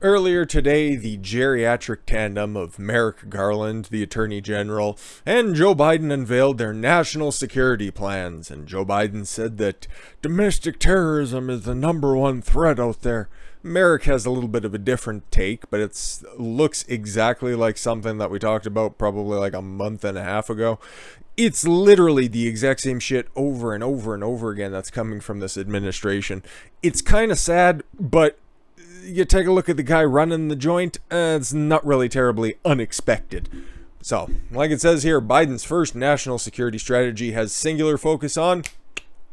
Earlier today, the geriatric tandem of Merrick Garland, the Attorney General, and Joe Biden unveiled their national security plans, and Joe Biden said that domestic terrorism is the #1 threat out there. Merrick has a little bit of a different take, but it looks exactly like something that we talked about probably like a month and a half ago. It's literally the exact same shit over and over and over again that's coming from this administration. It's kind of sad, but you take a look at the guy running the joint, it's not really terribly unexpected. So, like it says here, Biden's first national security strategy has singular focus on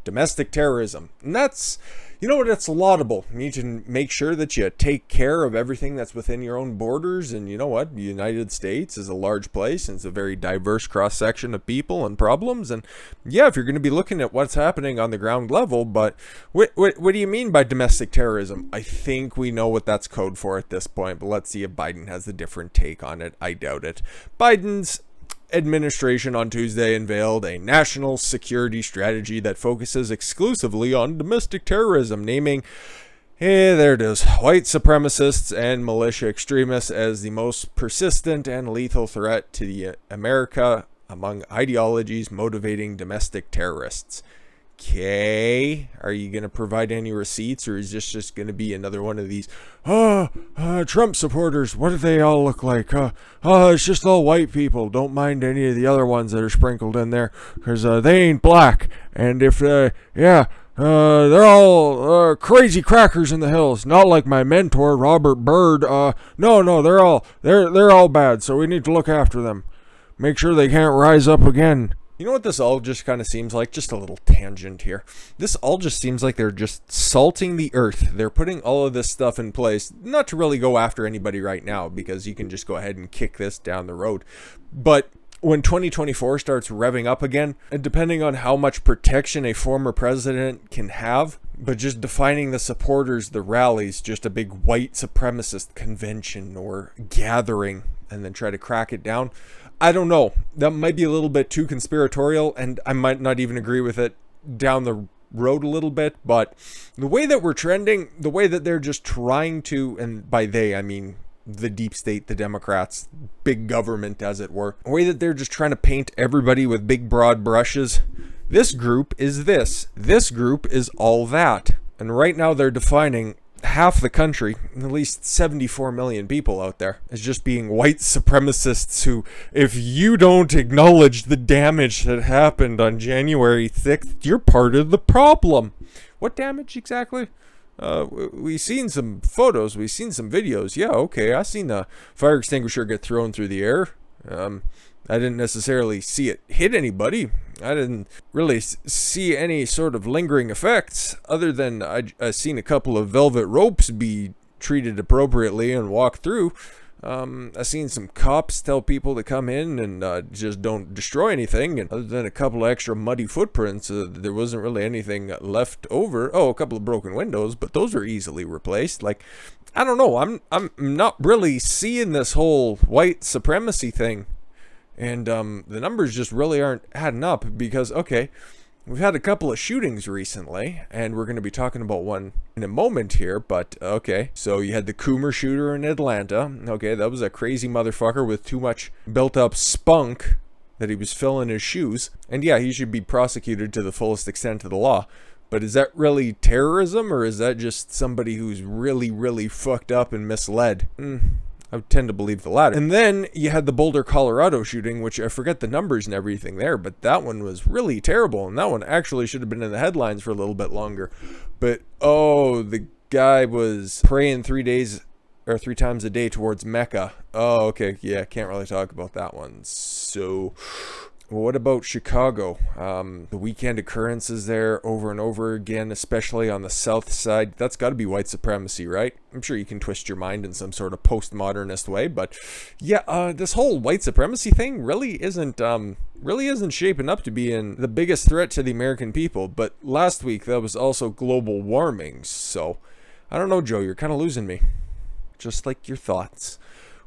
domestic terrorism. And that's, it's laudable. You need to make sure that you take care of everything that's within your own borders. And you know what? The United States is a large place, and it's a very diverse cross-section of people and problems. And yeah, if you're going to be looking at what's happening on the ground level, but what do you mean by domestic terrorism? I think we know what that's code for at this point, but let's see if Biden has a different take on it. I doubt it. Biden's administration on Tuesday unveiled a national security strategy that focuses exclusively on domestic terrorism, naming, there it is, white supremacists and militia extremists as the most persistent and lethal threat to the America among ideologies motivating domestic terrorists. Okay, are you going to provide any receipts, or is this just going to be another one of these, Trump supporters, what do they all look like? It's just all white people. Don't mind any of the other ones that are sprinkled in there, because they ain't black. And if, they're all crazy crackers in the hills, not like my mentor, Robert Byrd. No, they're all bad, so we need to look after them. Make sure they can't rise up again. You know what this all just kind of seems like? Just a little tangent here. This all just seems like they're just salting the earth. They're putting all of this stuff in place, not to really go after anybody right now, because you can just go ahead and kick this down the road. But when 2024 starts revving up again, and depending on how much protection a former president can have, but just defining the supporters, the rallies, just a big white supremacist convention or gathering, and then try to crack it down, I don't know. That might be a little bit too conspiratorial, and I might not even agree with it down the road a little bit, but the way that we're trending, the way that they're just trying to, and by they, I mean the deep state, the Democrats, big government as it were, the way that they're just trying to paint everybody with big broad brushes. This group is this group is all that. And right now they're defining half the country, at least 74 million people out there, as just being white supremacists who, if you don't acknowledge the damage that happened on January 6th, you're part of the problem. What damage exactly? We've seen some photos, we've seen some videos. Yeah, okay, I seen the fire extinguisher get thrown through the air. I didn't necessarily see it hit anybody. I didn't really see any sort of lingering effects, other than I seen a couple of velvet ropes be treated appropriately and walk through. I seen some cops tell people to come in and just don't destroy anything, and other than a couple of extra muddy footprints, there wasn't really anything left over. Oh, a couple of broken windows, but those are easily replaced. Like, I don't know, I'm not really seeing this whole white supremacy thing. And the numbers just really aren't adding up, because, okay, we've had a couple of shootings recently, and we're going to be talking about one in a moment here, but, okay, so you had the Coomer shooter in Atlanta. Okay, that was a crazy motherfucker with too much built-up spunk that he was filling his shoes. And yeah, he should be prosecuted to the fullest extent of the law. But is that really terrorism, or is that just somebody who's really, really fucked up and misled? I would tend to believe the latter. And then you had the Boulder, Colorado shooting, which I forget the numbers and everything there, but that one was really terrible, and that one actually should have been in the headlines for a little bit longer. But, the guy was praying 3 times a day towards Mecca. Oh, okay, yeah, can't really talk about that one. So, what about Chicago? The weekend occurrences there over and over again, especially on the south side. That's got to be white supremacy, right? I'm sure you can twist your mind in some sort of postmodernist way, but yeah, this whole white supremacy thing really isn't shaping up to being the biggest threat to the American people. But last week that was also global warming, so I don't know, Joe, you're kind of losing me. Just like your thoughts.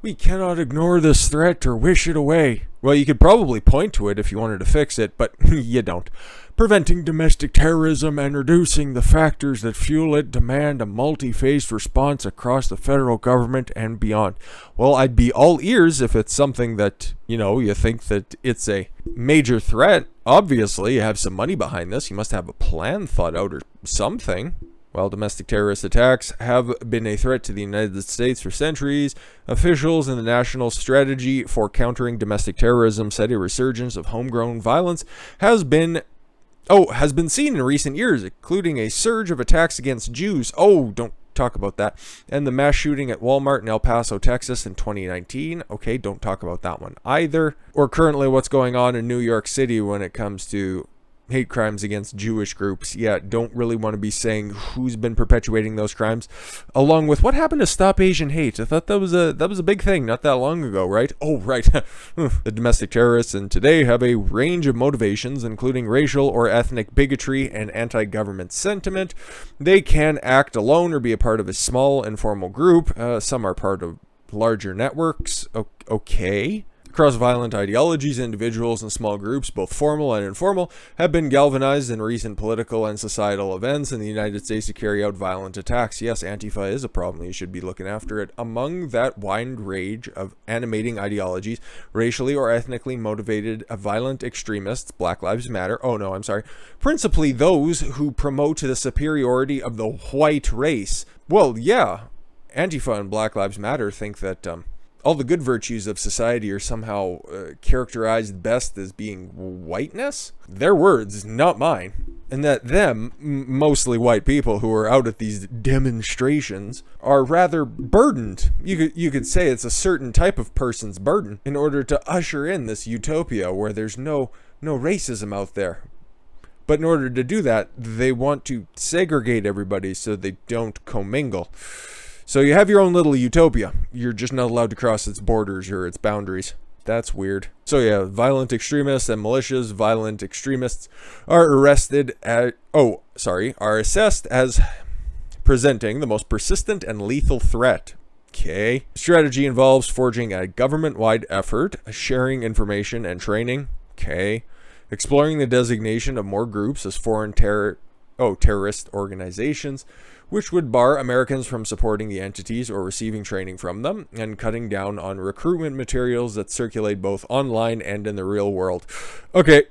We cannot ignore this threat or wish it away. Well, you could probably point to it if you wanted to fix it, but you don't. Preventing domestic terrorism and reducing the factors that fuel it demand a multi-phased response across the federal government and beyond. Well, I'd be all ears if it's something that, you think that it's a major threat. Obviously, you have some money behind this. You must have a plan thought out or something. While domestic terrorist attacks have been a threat to the United States for centuries, officials in the National Strategy for Countering Domestic Terrorism said a resurgence of homegrown violence has been seen in recent years, including a surge of attacks against Jews. Oh, don't talk about that. And the mass shooting at Walmart in El Paso, Texas in 2019. Okay, don't talk about that one either. Or currently what's going on in New York City when it comes to hate crimes against Jewish groups. Yeah, don't really want to be saying who's been perpetuating those crimes. Along with what happened to Stop Asian Hate. I thought that was a big thing not that long ago, right? Oh, right. The domestic terrorists and today have a range of motivations, including racial or ethnic bigotry and anti-government sentiment. They can act alone or be a part of a small informal group. Some are part of larger networks. Okay. Across violent ideologies, individuals and small groups, both formal and informal, have been galvanized in recent political and societal events in the United States to carry out violent attacks. Yes, Antifa is a problem. You should be looking after it. Among that wide range of animating ideologies, racially or ethnically motivated violent extremists, Black Lives Matter, principally those who promote the superiority of the white race. Well, yeah, Antifa and Black Lives Matter think that all the good virtues of society are somehow characterized best as being whiteness. Their words, not mine. And that them, mostly white people who are out at these demonstrations, are rather burdened. You could say it's a certain type of person's burden in order to usher in this utopia where there's no racism out there. But in order to do that, they want to segregate everybody so they don't commingle. So you have your own little utopia. You're just not allowed to cross its borders or its boundaries. That's weird. So yeah, violent extremists and malicious violent extremists are assessed as presenting the most persistent and lethal threat. Okay. Strategy involves forging a government-wide effort, sharing information and training. Okay. Exploring the designation of more groups as foreign terrorist organizations, which would bar Americans from supporting the entities or receiving training from them, and cutting down on recruitment materials that circulate both online and in the real world. Okay,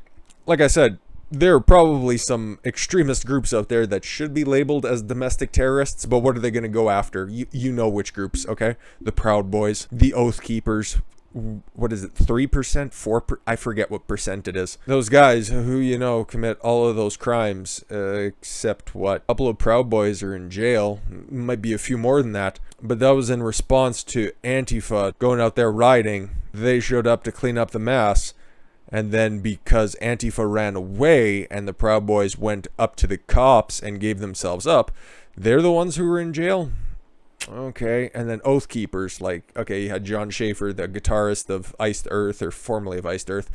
like I said, there are probably some extremist groups out there that should be labeled as domestic terrorists, but what are they going to go after? You know which groups, okay? The Proud Boys, the Oath Keepers. What is it, 3%, 4%? I forget what percent it is. Those guys who, commit all of those crimes, except what? A couple of Proud Boys are in jail. Might be a few more than that. But that was in response to Antifa going out there rioting. They showed up to clean up the mess. And then because Antifa ran away and the Proud Boys went up to the cops and gave themselves up, they're the ones who were in jail. Okay, and then Oath Keepers, you had John Schaefer, the guitarist of Iced Earth, or formerly of Iced Earth.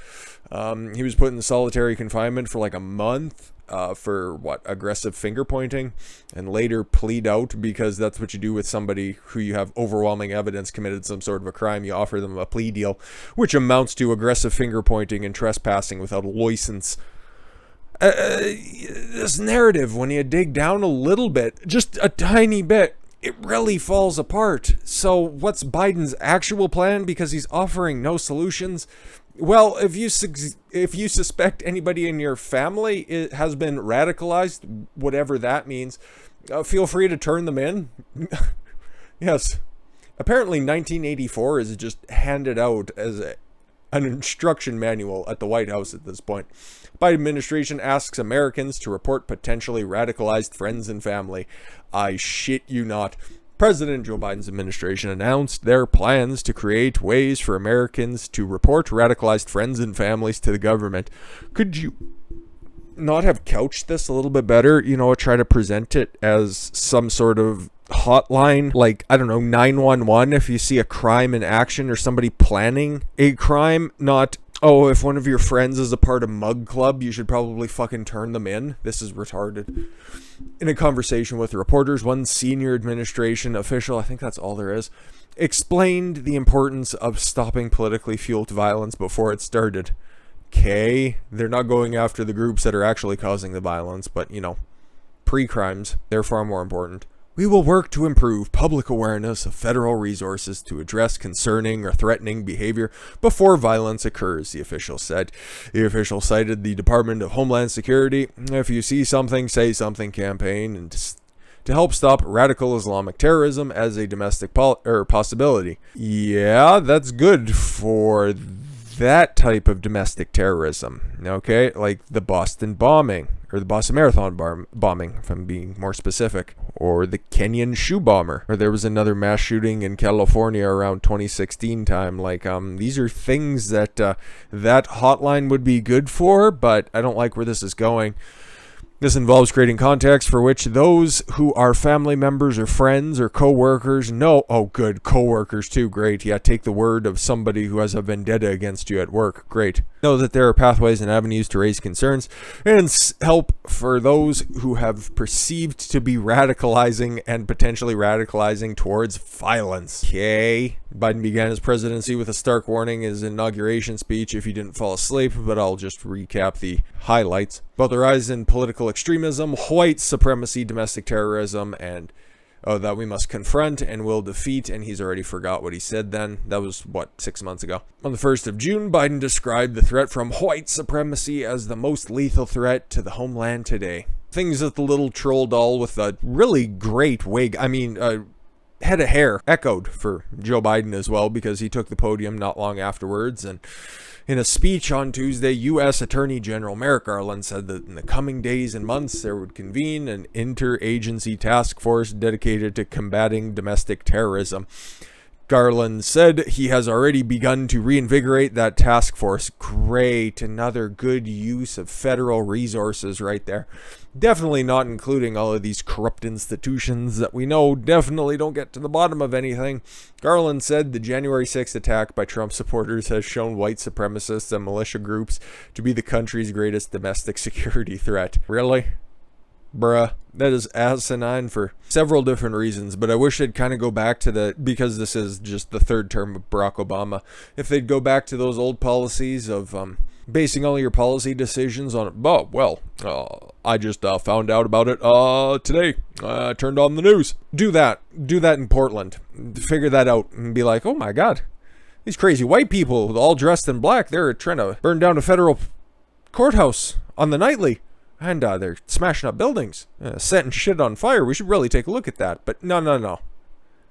He was put in solitary confinement for a month for, aggressive finger pointing, and later plead out, because that's what you do with somebody who you have overwhelming evidence committed some sort of a crime. You offer them a plea deal, which amounts to aggressive finger pointing and trespassing without a license. This narrative, when you dig down a little bit, just a tiny bit, it really falls apart. So what's Biden's actual plan? Because he's offering no solutions. Well, if you suspect anybody in your family has been radicalized, whatever that means, feel free to turn them in. Yes. Apparently 1984 is just handed out as an instruction manual at the White House at this point. Biden administration asks Americans to report potentially radicalized friends and family. I shit you not. President Joe Biden's administration announced their plans to create ways for Americans to report radicalized friends and families to the government. Could you not have couched this a little bit better? Try to present it as some sort of hotline, 911, if you see a crime in action or somebody planning a crime, not Oh, if one of your friends is a part of Mug Club, you should probably fucking turn them in. This is retarded. In a conversation with reporters, one senior administration official, I think that's all there is, explained the importance of stopping politically fueled violence before it started. Okay, they're not going after the groups that are actually causing the violence, but, you know, pre-crimes, they're far more important. We will work to improve public awareness of federal resources to address concerning or threatening behavior before violence occurs, the official said. The official cited the Department of Homeland Security, "If you see something, say something" campaign, and to help stop radical Islamic terrorism as a domestic possibility. Yeah, that's good for that type of domestic terrorism, okay? Like the Boston bombing, or the Boston Marathon bombing, if I'm being more specific, or the Kenyan shoe bomber, or there was another mass shooting in California around 2016 time. Like, these are things that that hotline would be good for, but I don't like where this is going. This involves creating context for which those who are family members or friends or co-workers know. Oh, good. Co-workers too. Great. Yeah, take the word of somebody who has a vendetta against you at work. Great. Know that there are pathways and avenues to raise concerns and help for those who have perceived to be radicalizing and potentially radicalizing towards violence. Okay. Biden began his presidency with a stark warning in his inauguration speech if you didn't fall asleep, but I'll just recap the highlights. About the rise in political extremism, white supremacy, domestic terrorism, and that we must confront and will defeat, and he's already forgot what he said then. That was, 6 months ago. On the 1st of June, Biden described the threat from white supremacy as the most lethal threat to the homeland today. Things that the little troll doll with a really great wig, head of hair, echoed for Joe Biden as well, because he took the podium not long afterwards. And in a speech on Tuesday, U.S. Attorney General Merrick Garland said that in the coming days and months there would convene an interagency task force dedicated to combating domestic terrorism. Garland said he has already begun to reinvigorate that task force. Great, another good use of federal resources right there. Definitely not including all of these corrupt institutions that we know definitely don't get to the bottom of anything. Garland said the January 6th attack by Trump supporters has shown white supremacists and militia groups to be the country's greatest domestic security threat. Really? Bruh, that is asinine for several different reasons, but I wish they'd kind of go back to because this is just the third term of Barack Obama, if they'd go back to those old policies of basing all your policy decisions on it. I just found out about it today. I turned on the news. Do that in Portland. Figure that out and be like, oh my God, these crazy white people all dressed in black, they're trying to burn down a federal courthouse on the nightly. And they're smashing up buildings, setting shit on fire. We should really take a look at that. But no.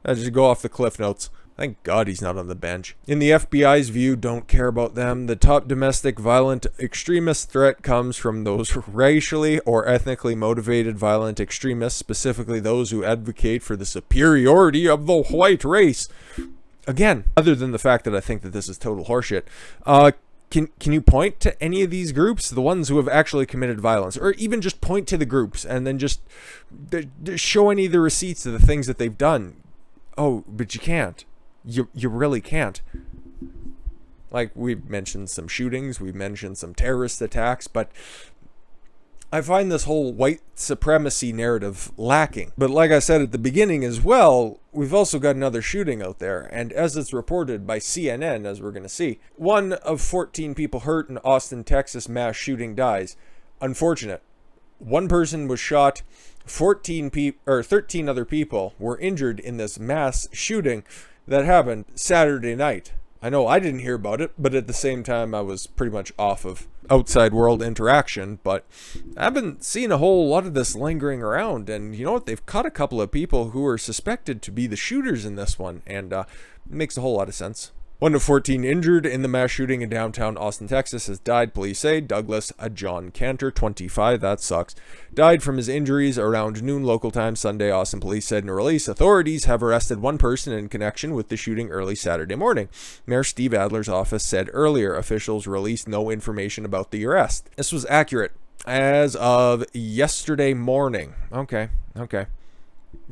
I just go off the cliff notes. Thank God he's not on the bench. In the FBI's view, don't care about them. The top domestic violent extremist threat comes from those racially or ethnically motivated violent extremists, specifically those who advocate for the superiority of the white race. Again, other than the fact that I think that this is total horseshit, Can you point to any of these groups, the ones who have actually committed violence, or even just point to the groups and then just show any of the receipts of the things that they've done? Oh, but you can't. You really can't. Like, we've mentioned some shootings, we've mentioned some terrorist attacks, but I find this whole white supremacy narrative lacking. But like I said at the beginning as well, we've also got another shooting out there. And as it's reported by CNN, as we're going to see, 1 of 14 people hurt in Austin, Texas mass shooting dies. Unfortunate. 1 person was shot. 13 other people were injured in this mass shooting that happened Saturday night. I know I didn't hear about it, but at the same time I was pretty much off of outside world interaction, but I haven't seen a whole lot of this lingering around. And you know what? They've caught a couple of people who are suspected to be the shooters in this one, and it makes a whole lot of sense. 1 of 14 injured in the mass shooting in downtown Austin, Texas has died, police say. Douglas John Cantor, 25, that sucks, died from his injuries around noon local time Sunday, Austin police said in a release. Authorities have arrested 1 person in connection with the shooting early Saturday morning. Mayor Steve Adler's office said earlier officials released no information about the arrest. This was accurate as of yesterday morning. Okay.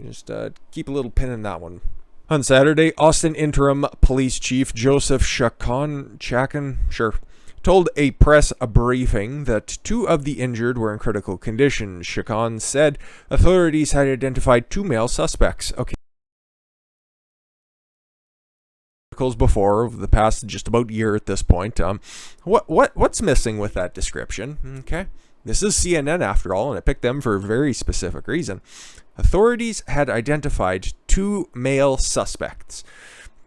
Just keep a little pin in that one. On Saturday, Austin Interim Police Chief Joseph Chacon, told a press briefing that 2 of the injured were in critical condition. Chacon said authorities had identified 2 male suspects. Okay. Before over the past just about year at this point. What's missing with that description? Okay. This is CNN after all, and I picked them for a very specific reason. Authorities had identified 2 male suspects.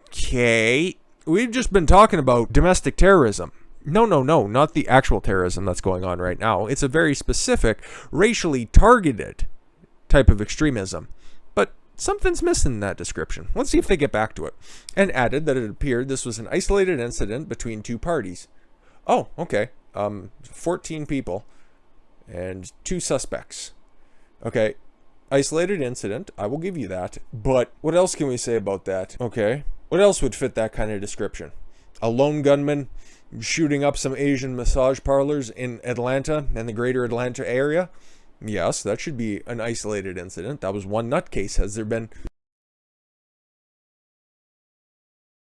Okay. We've just been talking about domestic terrorism. No, not the actual terrorism that's going on right now. It's a very specific, racially targeted type of extremism. But something's missing in that description. Let's see if they get back to it. And added that it appeared this was an isolated incident between 2 parties. Oh, okay. 14 people and 2 suspects. Okay. Isolated incident. I will give you that. But what else can we say about that? Okay. What else would fit that kind of description? A lone gunman shooting up some Asian massage parlors in Atlanta and the greater Atlanta area? Yes, that should be an isolated incident. That was one nutcase. Has there been...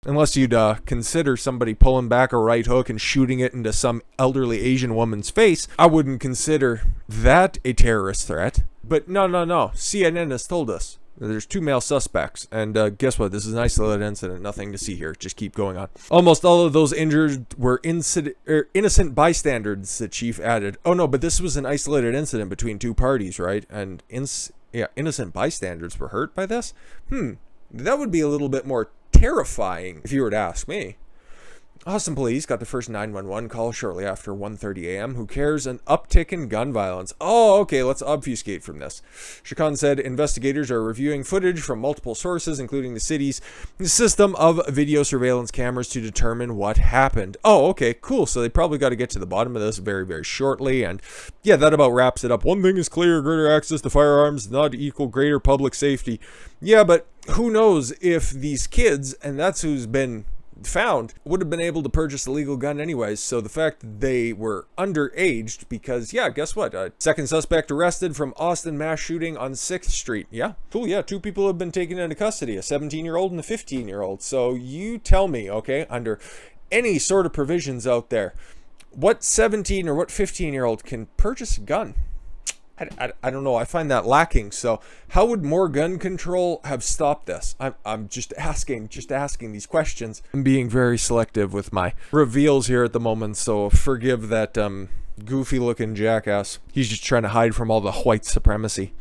Unless you'd consider somebody pulling back a right hook and shooting it into some elderly Asian woman's face, I wouldn't consider that a terrorist threat. But no. CNN has told us there's 2 male suspects. And guess what? This is an isolated incident. Nothing to see here. Just keep going on. Almost all of those injured were innocent bystanders, the chief added. Oh, no, but this was an isolated incident between 2 parties, right? And innocent bystanders were hurt by this? That would be a little bit more terrifying if you were to ask me. Austin police got the first 911 call shortly after 1:30 a.m. Who cares? An uptick in gun violence. Oh, okay, let's obfuscate from this. Chacon said investigators are reviewing footage from multiple sources, including the city's system of video surveillance cameras, to determine what happened. Oh, okay, cool. So they probably got to get to the bottom of this very, very shortly. And yeah, that about wraps it up. One thing is clear: greater access to firearms does not equal greater public safety. Yeah, but who knows if these kids, and that's who's been found, would have been able to purchase a legal gun anyways. So the fact that they were underaged, because yeah, guess what? Second suspect arrested from Austin mass shooting on 6th Street. Yeah, cool. Yeah, 2 people have been taken into custody, a 17-year-old and a 15-year-old. So you tell me, okay, under any sort of provisions out there, what 17 or what 15-year-old can purchase a gun? I don't know. I find that lacking. So how would more gun control have stopped this? I'm just asking these questions. I'm being very selective with my reveals here at the moment, so forgive that goofy looking jackass. He's just trying to hide from all the white supremacy.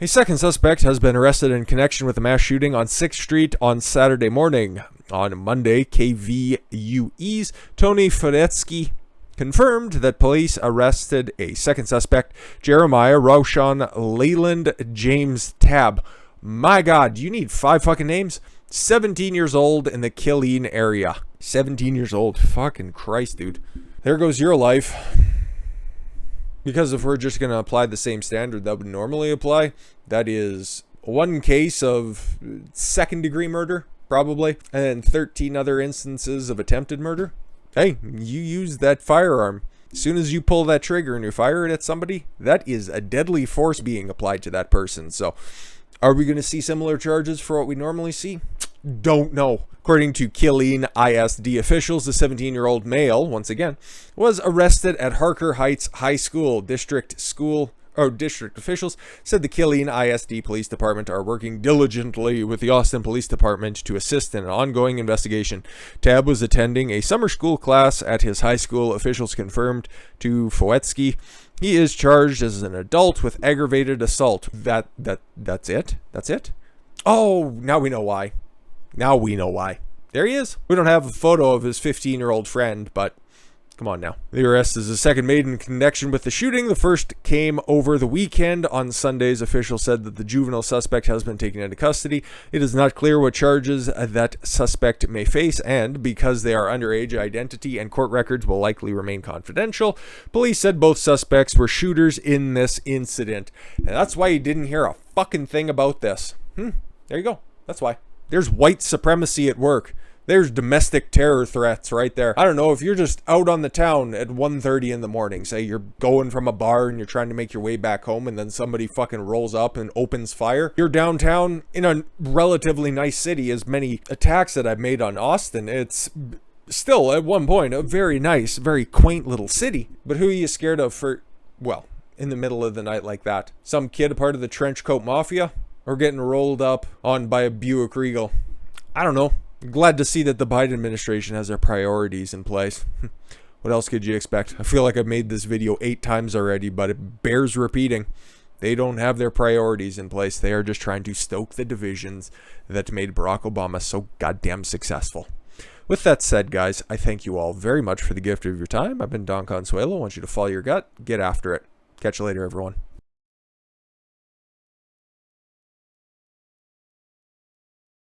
A second suspect has been arrested in connection with a mass shooting on 6th Street on Saturday morning. On Monday, KVUE's Tony Feretsky confirmed that police arrested a second suspect, Jeremiah Roshan Leyland James Tab. My God, you need 5 fucking names? 17 years old in the Killeen area. 17 years old. Fucking Christ, dude. There goes your life. Because if we're just going to apply the same standard that would normally apply, that is 1 case of second-degree murder, probably, and 13 other instances of attempted murder. Hey, you use that firearm. As soon as you pull that trigger and you fire it at somebody, that is a deadly force being applied to that person. So, are we going to see similar charges for what we normally see? Don't know. According to Killeen ISD officials, the 17-year-old male, once again, was arrested at Harker Heights High School. District officials said the Killeen ISD Police Department are working diligently with the Austin Police Department to assist in an ongoing investigation. Tab was attending a summer school class at his high school. Officials confirmed to Foetsky he is charged as an adult with aggravated assault. That's it? That's it? Oh, now we know why. There he is. We don't have a photo of his 15-year-old friend, but come on now. The arrest is the second made in connection with the shooting. The first came over the weekend. On Sundays, officials said that the juvenile suspect has been taken into custody. It is not clear what charges that suspect may face, and because they are underage, identity and court records will likely remain confidential. Police said both suspects were shooters in this incident. And that's why you didn't hear a fucking thing about this. There you go. That's why. There's white supremacy at work. There's domestic terror threats right there. I don't know, if you're just out on the town at 1:30 in the morning, say you're going from a bar and you're trying to make your way back home, and then somebody fucking rolls up and opens fire. You're downtown in a relatively nice city. As many attacks that I've made on Austin, it's still, at one point, a very nice, very quaint little city. But who are you scared of for, well, in the middle of the night like that? Some kid, a part of the trenchcoat mafia? Or getting rolled up on by a Buick Regal? I don't know. Glad to see that the Biden administration has their priorities in place. What else could you expect? I feel like I've made this video 8 times already, but it bears repeating. They don't have their priorities in place. They are just trying to stoke the divisions that made Barack Obama so goddamn successful. With that said, guys, I thank you all very much for the gift of your time. I've been Don Consuelo. I want you to follow your gut. Get after it. Catch you later, everyone.